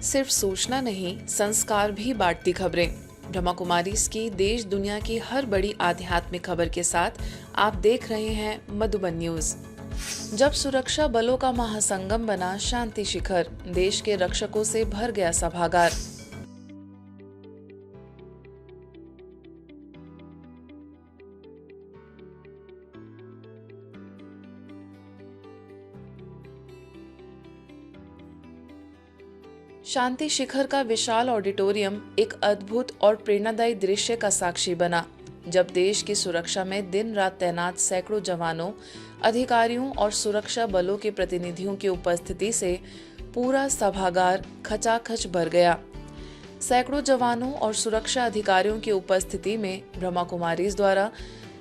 सिर्फ सूचना नहीं, संस्कार भी बांटती खबरें। ब्रह्मा कुमारीज की देश दुनिया की हर बड़ी आध्यात्मिक खबर के साथ आप देख रहे हैं मधुबन न्यूज। जब सुरक्षा बलों का महासंगम बना शांति शिखर, देश के रक्षकों से भर गया सभागार। शांति शिखर का विशाल ऑडिटोरियम एक अद्भुत और प्रेरणादायी दृश्य का साक्षी बना, जब देश की सुरक्षा में दिन रात तैनात सैकड़ों जवानों, अधिकारियों और सुरक्षा बलों के प्रतिनिधियों की उपस्थिति से पूरा सभागार खचाखच भर गया। सैकड़ों जवानों और सुरक्षा अधिकारियों की उपस्थिति में ब्रह्मा कुमारीज द्वारा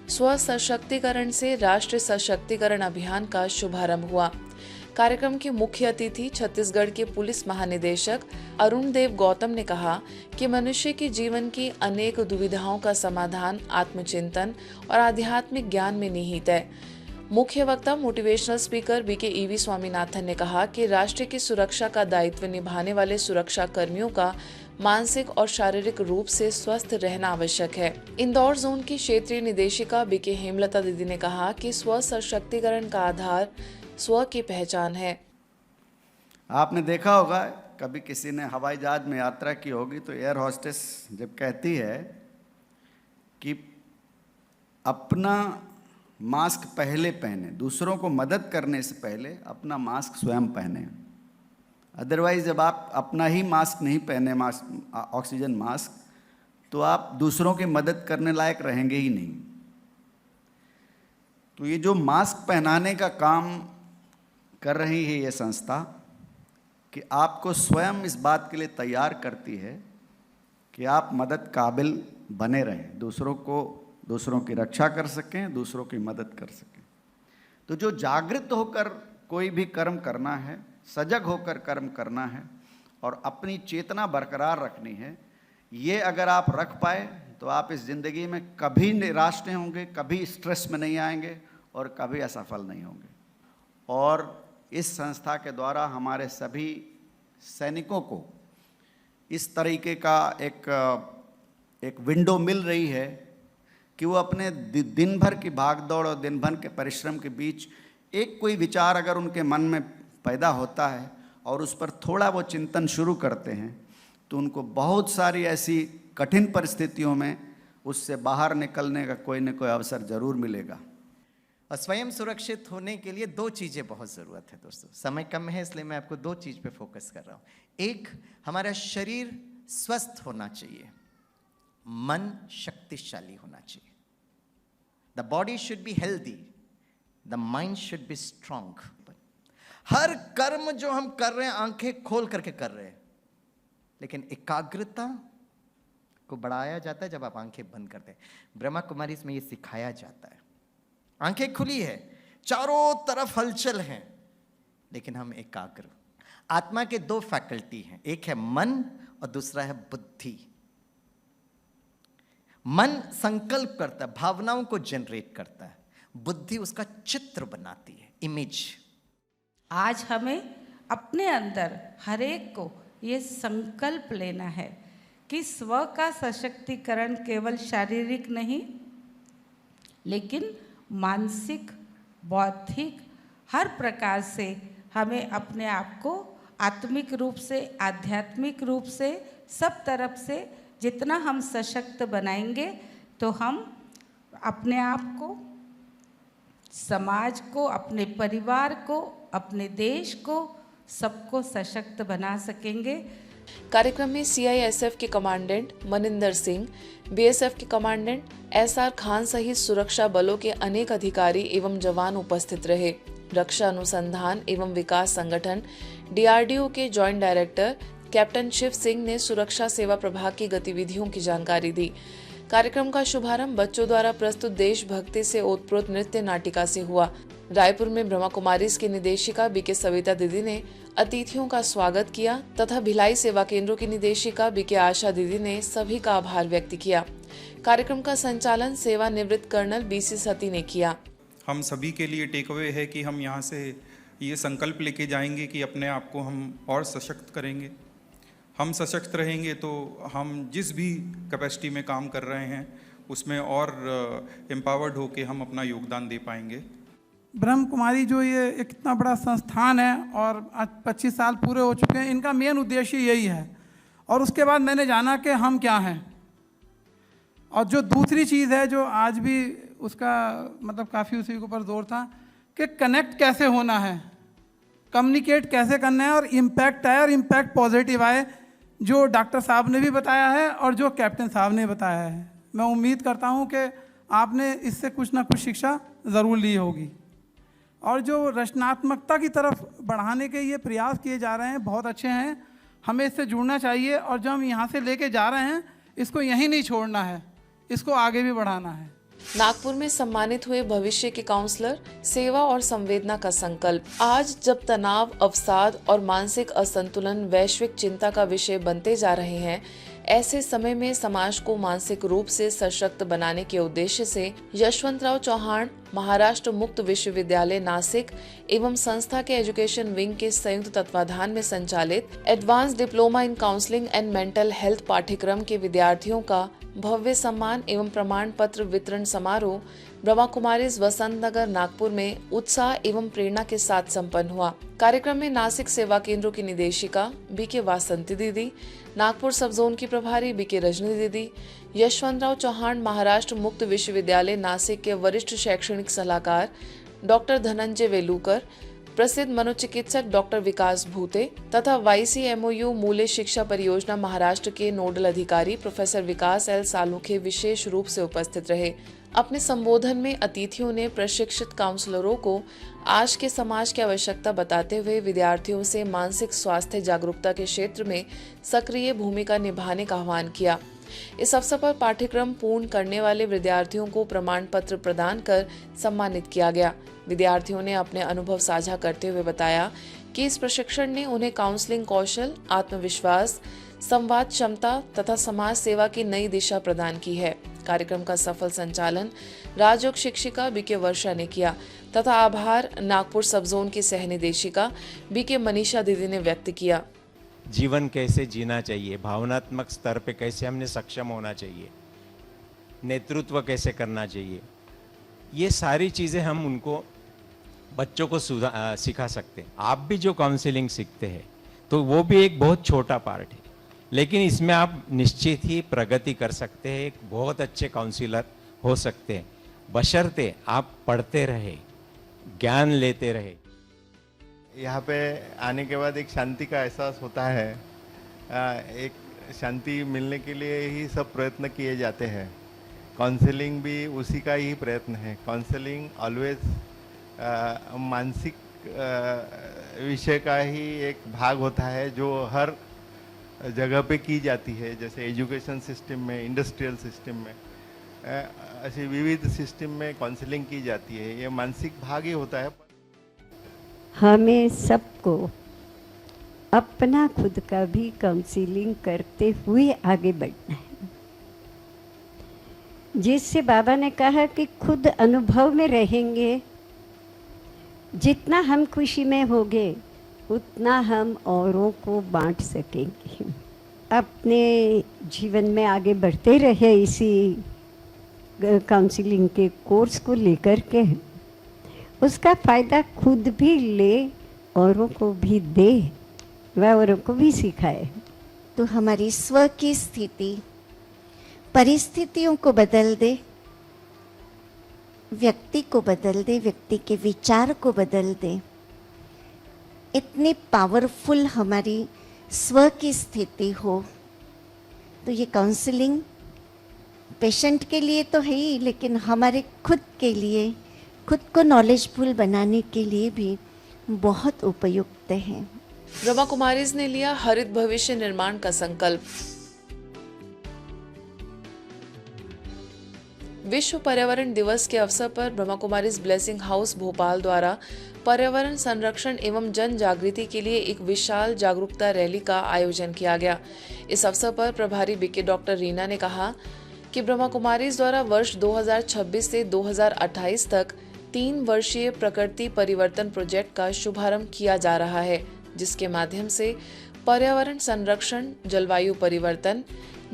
स्व सशक्तिकरण से राष्ट्र सशक्तिकरण अभियान का शुभारंभ हुआ। कार्यक्रम के मुख्य अतिथि छत्तीसगढ़ के पुलिस महानिदेशक अरुण देव गौतम ने कहा कि मनुष्य के जीवन की अनेक दुविधाओं का समाधान आत्मचिंतन और आध्यात्मिक ज्ञान में निहित है। मुख्य वक्ता motivational speaker BK EV Swaminathan ने कहा कि राष्ट्र की सुरक्षा का दायित्व निभाने वाले सुरक्षा कर्मियों का मानसिक और शारीरिक रूप से स्वस्थ रहना आवश्यक है। इंदौर जोन की क्षेत्रीय निदेशिका बीके हेमलता दीदी ने कहा कि स्व सशक्तिकरण का आधार स्व की पहचान है। आपने देखा होगा, कभी किसी ने हवाई जहाज में यात्रा की होगी तो एयर होस्टेस जब कहती है कि अपना मास्क पहले पहने, दूसरों को मदद करने से पहले अपना मास्क स्वयं पहने। अदरवाइज जब आप अपना ही मास्क नहीं पहने, ऑक्सीजन मास्क, तो आप दूसरों की मदद करने लायक रहेंगे ही नहीं। तो ये जो मास्क पहनाने का काम कर रही है ये संस्था, कि आपको स्वयं इस बात के लिए तैयार करती है कि आप मदद काबिल बने रहें, दूसरों की रक्षा कर सकें, दूसरों की मदद कर सकें। तो जो जागृत होकर कोई भी कर्म करना है, सजग होकर कर्म करना है और अपनी चेतना बरकरार रखनी है, ये अगर आप रख पाए तो आप इस ज़िंदगी में कभी निराश नहीं होंगे, कभी स्ट्रेस में नहीं आएंगे और कभी असफल नहीं होंगे। और इस संस्था के द्वारा हमारे सभी सैनिकों को इस तरीके का एक विंडो मिल रही है कि वो अपने दिन भर की भागदौड़ और दिन भर के परिश्रम के बीच एक कोई विचार अगर उनके मन में पैदा होता है और उस पर थोड़ा वो चिंतन शुरू करते हैं तो उनको बहुत सारी ऐसी कठिन परिस्थितियों में उससे बाहर निकलने का कोई न कोई अवसर जरूर मिलेगा। और स्वयं सुरक्षित होने के लिए दो चीज़ें बहुत ज़रूरत है दोस्तों। समय कम है इसलिए मैं आपको दो चीज़ पे फोकस कर रहा हूँ। एक, हमारा शरीर स्वस्थ होना चाहिए, मन शक्तिशाली होना चाहिए। The body should be healthy, the mind should be strong. हर कर्म जो हम कर रहे हैं आंखें खोल करके कर रहे हैं, लेकिन एकाग्रता को बढ़ाया जाता है जब आप आंखें बंद करते हैं। ब्रह्मा कुमारी इसमें ये सिखाया जाता है। आंखें खुली है, चारों तरफ हलचल है, लेकिन हम एकाग्र। आत्मा के दो फैकल्टी हैं, एक है मन और दूसरा है बुद्धि। मन संकल्प करता है, भावनाओं को जनरेट करता है, बुद्धि उसका चित्र बनाती है, इमेज। आज हमें अपने अंदर हर एक को ये संकल्प लेना है कि स्व का सशक्तिकरण केवल शारीरिक नहीं, लेकिन मानसिक, बौद्धिक, हर प्रकार से हमें अपने आप को आत्मिक रूप से, आध्यात्मिक रूप से, सब तरफ से जितना हम सशक्त बनाएंगे तो हम अपने आप को, समाज को, अपने परिवार को, अपने देश को, सबको सशक्त बना सकेंगे। कार्यक्रम में सीआईएसएफ के कमांडेंट मनिंदर सिंह, बीएसएफ के कमांडेंट एसआर खान सहित सुरक्षा बलों के अनेक अधिकारी एवं जवान उपस्थित रहे। रक्षा अनुसंधान एवं विकास संगठन डीआरडीओ के joint director captain Shiv Singh ने सुरक्षा सेवा प्रभाग की गतिविधियों की जानकारी दी। कार्यक्रम का शुभारंभ बच्चों द्वारा प्रस्तुत देशभक्ति से ओतप्रोत नृत्य नाटिका से हुआ। रायपुर में ब्रह्मा कुमारीज की निदेशिका बीके सविता दीदी ने अतिथियों का स्वागत किया तथा भिलाई सेवा केंद्रों की निदेशिका बीके आशा दीदी ने सभी का आभार व्यक्त किया। कार्यक्रम का संचालन सेवानिवृत्त कर्नल बीसी सती ने किया। हम सभी के लिए टेक अवे है कि हम यहाँ से ये संकल्प लेके जाएंगे कि अपने आप को हम और सशक्त करेंगे, हम सशक्त रहेंगे तो हम जिस भी कैपेसिटी में काम कर रहे हैं उसमें और एम्पावर्ड होके हम अपना योगदान दे पाएंगे। ब्रह्म कुमारी जो ये एक इतना बड़ा संस्थान है और आज 25 साल पूरे हो चुके हैं, इनका मेन उद्देश्य यही है। और उसके बाद मैंने जाना कि हम क्या हैं। और जो दूसरी चीज़ है जो आज भी उसका मतलब काफ़ी उसी के ऊपर जोर था कि कनेक्ट कैसे होना है, कम्युनिकेट कैसे करना है और इम्पैक्ट आए और इम्पैक्ट पॉजिटिव आए, जो डॉक्टर साहब ने भी बताया है और जो कैप्टन साहब ने बताया है। मैं उम्मीद करता हूँ कि आपने इससे कुछ ना कुछ शिक्षा ज़रूर ली होगी। और जो रचनात्मकता की तरफ बढ़ाने के ये प्रयास किए जा रहे हैं बहुत अच्छे हैं, हमें इससे जुड़ना चाहिए। और जो हम यहाँ से लेके जा रहे हैं इसको यहीं नहीं छोड़ना है, इसको आगे भी बढ़ाना है। नागपुर में सम्मानित हुए भविष्य के काउंसलर, सेवा और संवेदना का संकल्प। आज जब तनाव, अवसाद और मानसिक असंतुलन वैश्विक चिंता का विषय बनते जा रहे हैं, ऐसे समय में समाज को मानसिक रूप से सशक्त बनाने के उद्देश्य से यशवंतराव चौहान महाराष्ट्र मुक्त विश्वविद्यालय नासिक एवं संस्था के एजुकेशन विंग के संयुक्त तत्वाधान में संचालित advance diploma in counselling and mental health पाठ्यक्रम के विद्यार्थियों का भव्य सम्मान एवं प्रमाण पत्र वितरण समारोह ब्रह्मा कुमारीज वसंत नगर नागपुर में उत्साह एवं प्रेरणा के साथ संपन्न हुआ। कार्यक्रम में नासिक सेवा केंद्रों की निदेशिका बीके वासंती दीदी, नागपुर सब जोन की प्रभारी बीके रजनी दीदी, यशवंतराव चौहान महाराष्ट्र मुक्त विश्वविद्यालय नासिक के वरिष्ठ शैक्षणिक सलाहकार डॉक्टर धनंजय वेलुकर, प्रसिद्ध मनोचिकित्सक डॉक्टर विकास भूते तथा YCMOU मूल्य शिक्षा परियोजना महाराष्ट्र के नोडल अधिकारी प्रोफेसर विकास एल सालुखे विशेष रूप से उपस्थित रहे। अपने संबोधन में अतिथियों ने प्रशिक्षित काउंसलरों को आज के समाज की आवश्यकता बताते हुए विद्यार्थियों से मानसिक स्वास्थ्य जागरूकता के क्षेत्र में सक्रिय भूमिका निभाने का आह्वान किया। इस अवसर पर पाठ्यक्रम पूर्ण करने वाले विद्यार्थियों को प्रमाण पत्र प्रदान कर सम्मानित किया गया। विद्यार्थियों ने अपने अनुभव साझा करते हुए बताया कि इस प्रशिक्षण ने उन्हें काउंसलिंग कौशल, आत्मविश्वास, संवाद क्षमता तथा समाज सेवा की नई दिशा प्रदान की है। कार्यक्रम का सफल संचालन राजयोग शिक्षिका बीके वर्षा ने किया तथा आभार नागपुर सब जोन की सह निदेशिका बीके मनीषा दीदी ने व्यक्त किया। जीवन कैसे जीना चाहिए, भावनात्मक स्तर पे कैसे हमने सक्षम होना चाहिए, नेतृत्व कैसे करना चाहिए, ये सारी चीज़ें हम उनको बच्चों को सिखा सकते हैं। आप भी जो काउंसलिंग सीखते हैं तो वो भी एक बहुत छोटा पार्ट है, लेकिन इसमें आप निश्चित ही प्रगति कर सकते हैं, एक बहुत अच्छे काउंसलर हो सकते हैं, बशर्ते आप पढ़ते रहे, ज्ञान लेते रहे। यहाँ पे आने के बाद एक शांति का एहसास होता है। एक शांति मिलने के लिए ही सब प्रयत्न किए जाते हैं। काउंसलिंग भी उसी का ही प्रयत्न है। काउंसलिंग ऑलवेज मानसिक विषय का ही एक भाग होता है जो हर जगह पे की जाती है, जैसे एजुकेशन सिस्टम में, इंडस्ट्रियल सिस्टम में, ऐसे विविध सिस्टम में काउंसलिंग की जाती है। ये मानसिक भाग ही होता है। हमें सबको अपना खुद का भी काउंसलिंग करते हुए आगे बढ़ना है। जिससे बाबा ने कहा कि खुद अनुभव में रहेंगे, जितना हम खुशी में होंगे उतना हम औरों को बांट सकेंगे। अपने जीवन में आगे बढ़ते रहे इसी काउंसलिंग के कोर्स को लेकर के, उसका फ़ायदा खुद भी ले, औरों को भी दे, वह औरों को भी सिखाए। तो हमारी स्व की स्थिति परिस्थितियों को बदल दे, व्यक्ति को बदल दे, व्यक्ति के विचार को बदल दे। इतनी पावरफुल हमारी स्व की स्थिति हो तो ये काउंसलिंग पेशेंट के लिए तो है ही, लेकिन हमारे खुद के लिए, खुद को नॉलेजफुल बनाने के लिए भी बहुत उपयुक्त है। ब्रह्मा कुमारीज ने लिया हरित भविष्य निर्माण का संकल्प। विश्व पर्यावरण दिवस के अवसर पर ब्रह्मा कुमारीज ब्लेसिंग हाउस भोपाल द्वारा पर्यावरण संरक्षण एवं जन जागृति के लिए एक विशाल जागरूकता रैली का आयोजन किया गया। इस अवसर पर प्रभारी बीके डॉक्टर रीना ने कहा कि ब्रह्मा कुमारीज द्वारा वर्ष 2026 से 2028 तक 3 वर्षीय प्रकृति परिवर्तन प्रोजेक्ट का शुभारंभ किया जा रहा है, जिसके माध्यम से पर्यावरण संरक्षण, जलवायु परिवर्तन,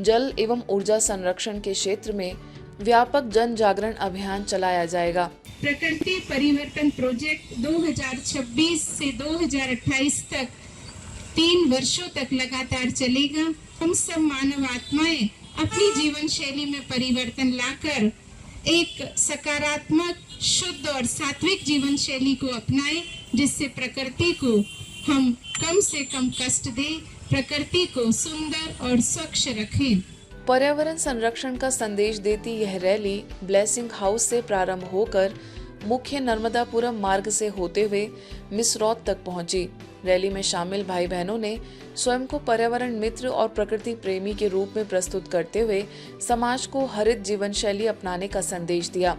जल एवं ऊर्जा संरक्षण के क्षेत्र में व्यापक जन जागरण अभियान चलाया जाएगा। प्रकृति परिवर्तन प्रोजेक्ट 2026 से 2028 तक 3 वर्षों तक लगातार चलेगा। हम सब मानव आत्माएं अपनी जीवन शैली में परिवर्तन लाकर एक सकारात्मक, शुद्ध और सात्विक जीवन शैली को अपनाएं, जिससे प्रकृति को हम कम से कम कष्ट दें, प्रकृति को सुंदर और स्वच्छ रखें। पर्यावरण संरक्षण का संदेश देती यह रैली ब्लेसिंग हाउस से प्रारंभ होकर मुख्य नर्मदापुरम मार्ग से होते हुए मिसरौद तक पहुंची। रैली में शामिल भाई बहनों ने स्वयं को पर्यावरण मित्र और प्रकृति प्रेमी के रूप में प्रस्तुत करते हुए समाज को हरित जीवन शैली अपनाने का संदेश दिया।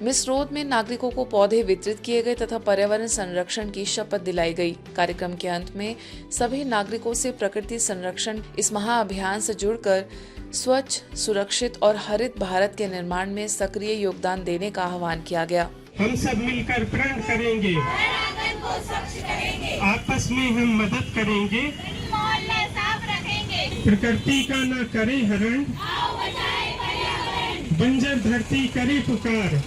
मिसरौद में नागरिकों को पौधे वितरित किए गए तथा पर्यावरण संरक्षण की शपथ दिलाई गई। कार्यक्रम के अंत में सभी नागरिकों से प्रकृति संरक्षण इस महाअभियान से जुड़कर स्वच्छ, सुरक्षित और हरित भारत के निर्माण में सक्रिय योगदान देने का आह्वान किया गया। हम सब मिलकर प्रण करेंगे, आपस में हम मदद करेंगे, प्रकृति का न करे हरण, बंजर धरती करे पुकार।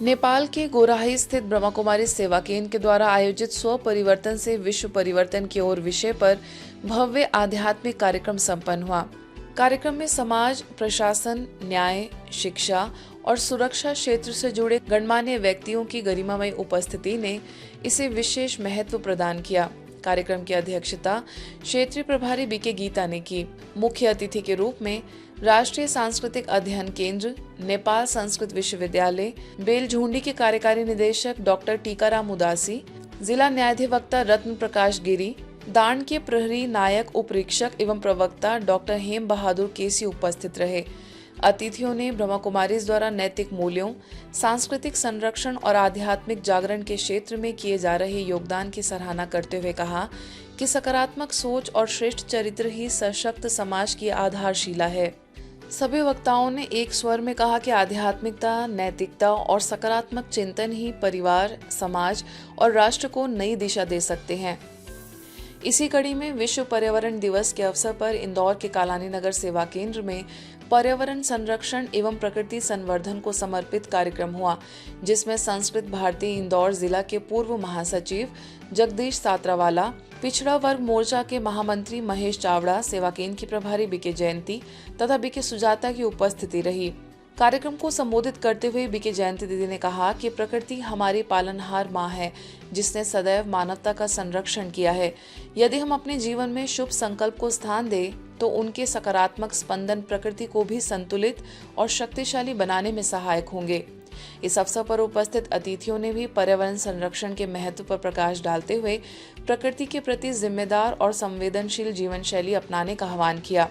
नेपाल के गोराही स्थित ब्रह्मा कुमारी सेवा केंद्र के द्वारा आयोजित स्व परिवर्तन से विश्व परिवर्तन की ओर विषय पर भव्य आध्यात्मिक कार्यक्रम संपन्न हुआ। कार्यक्रम में समाज, प्रशासन, न्याय, शिक्षा और सुरक्षा क्षेत्र से जुड़े गणमान्य व्यक्तियों की गरिमामय उपस्थिति ने इसे विशेष महत्व प्रदान किया। कार्यक्रम की अध्यक्षता क्षेत्रीय प्रभारी बीके गीता ने की। मुख्य अतिथि के रूप में राष्ट्रीय सांस्कृतिक अध्ययन केंद्र, नेपाल संस्कृत विश्वविद्यालय, बेलझुंडी के कार्यकारी निदेशक डॉक्टर टीकाराम उदासी, जिला न्यायाधिवक्ता रत्न प्रकाश गिरी, दान के प्रहरी नायक उपरीक्षक एवं प्रवक्ता डॉक्टर हेम बहादुर केसी उपस्थित रहे। अतिथियों ने ब्रह्मा कुमारीज द्वारा नैतिक मूल्यों, सांस्कृतिक संरक्षण और आध्यात्मिक जागरण के क्षेत्र में किए जा रहे योगदान की सराहना करते हुए कहा कि सकारात्मक सोच और श्रेष्ठ चरित्र ही सशक्त समाज की आधारशिला है। सभी वक्ताओं ने एक स्वर में कहा कि आध्यात्मिकता, नैतिकता और सकारात्मक चिंतन ही परिवार, समाज और राष्ट्र को नई दिशा दे सकते हैं। इसी कड़ी में विश्व पर्यावरण दिवस के अवसर पर इंदौर के कालानी नगर सेवा केंद्र में पर्यावरण संरक्षण एवं प्रकृति संवर्धन को समर्पित कार्यक्रम हुआ, जिसमें संस्कृत भारती इंदौर जिला के पूर्व महासचिव जगदीश सात्रावाला, पिछड़ा वर्ग मोर्चा के महामंत्री महेश चावड़ा, सेवा केंद्र की प्रभारी बीके जयंती तथा बीके सुजाता की उपस्थिति रही। कार्यक्रम को संबोधित करते हुए बीके जयंती दीदी ने कहा कि प्रकृति हमारी पालनहार माँ है, जिसने सदैव मानवता का संरक्षण किया है। यदि हम अपने जीवन में शुभ संकल्प को स्थान दें तो उनके सकारात्मक स्पंदन प्रकृति को भी संतुलित और शक्तिशाली बनाने में सहायक होंगे। इस अवसर पर उपस्थित अतिथियों ने भी पर्यावरण संरक्षण के महत्व पर प्रकाश डालते हुए प्रकृति के प्रति जिम्मेदार और संवेदनशील जीवन शैली अपनाने का आह्वान किया।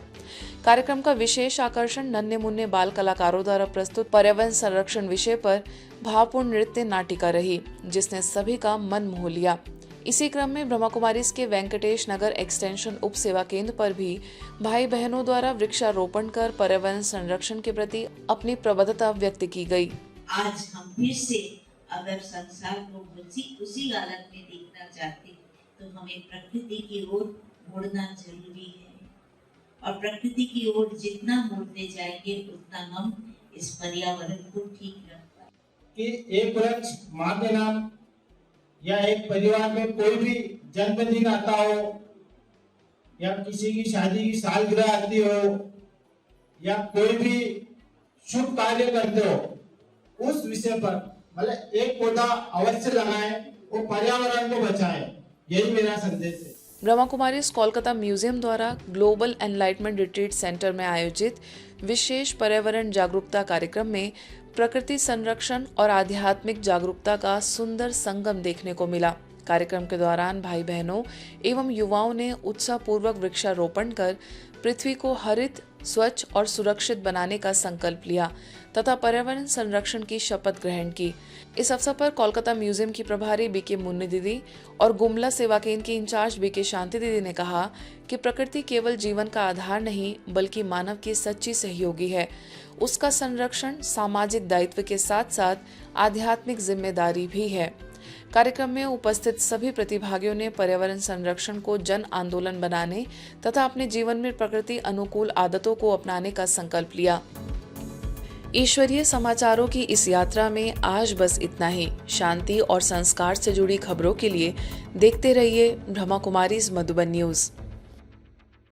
कार्यक्रम का विशेष आकर्षण नन्हे मुन्ने बाल कलाकारों द्वारा प्रस्तुत पर्यावरण संरक्षण विषय पर भावपूर्ण नृत्य नाटिका रही, जिसने सभी का मन मोह लिया। इसी क्रम में ब्रह्मा कुमारीज के वेंकटेश नगर एक्सटेंशन उप सेवा केंद्र पर भी भाई बहनों द्वारा वृक्षारोपण कर पर्यावरण संरक्षण के प्रति अपनी प्रतिबद्धता व्यक्त की गई। आज हम फिर से अगर संसार को उसी हालत में देखना चाहते तो हमें प्रकृति की ओर मुड़ना जरूरी है, और प्रकृति की ओर जितना मुड़ते जाएंगे उतना हम इस पर्यावरण को ठीक रख पाएंगे। कि एक वृक्ष माँ के नाम या एक परिवार में कोई भी जन्मदिन आता हो या किसी की शादी की सालगिरह आती हो या कोई भी शुभ कार्य करते हो, उस विषय पर मतलब एक पौधा अवश्य लगाएं और पर्यावरण को बचाएं, यही मेरा संदेश है। ब्रह्मा कुमारीज कोलकाता म्यूजियम द्वारा ग्लोबल एनलाइटमेंट रिट्रीट सेंटर में आयोजित विशेष पर्यावरण जागरूकता कार्यक्रम में प्रकृति संरक्षण और आध्यात्मिक जागरूकता का सुंदर संगम देखने को मिला। कार्यक्रम के दौरान भाई बहनों एवं युवाओं ने उत्साहपूर्वक वृक्षारोपण कर पृथ्वी को हरित, स्वच्छ और सुरक्षित बनाने का संकल्प लिया तथा पर्यावरण संरक्षण की शपथ ग्रहण की। इस अवसर पर कोलकाता म्यूजियम की प्रभारी बीके मुन्नी दीदी और गुमला सेवा केंद्र की इंचार्ज बीके शांति दीदी ने कहा कि प्रकृति केवल जीवन का आधार नहीं बल्कि मानव की सच्ची सहयोगी है। उसका संरक्षण सामाजिक दायित्व के साथ साथ आध्यात्मिक जिम्मेदारी भी है। कार्यक्रम में उपस्थित सभी प्रतिभागियों ने पर्यावरण संरक्षण को जन आंदोलन बनाने तथा अपने जीवन में प्रकृति अनुकूल आदतों को अपनाने का संकल्प लिया। ईश्वरीय समाचारों की इस यात्रा में आज बस इतना ही। शांति और संस्कार से जुड़ी खबरों के लिए देखते रहिए ब्रह्मा कुमारीज मधुबन न्यूज।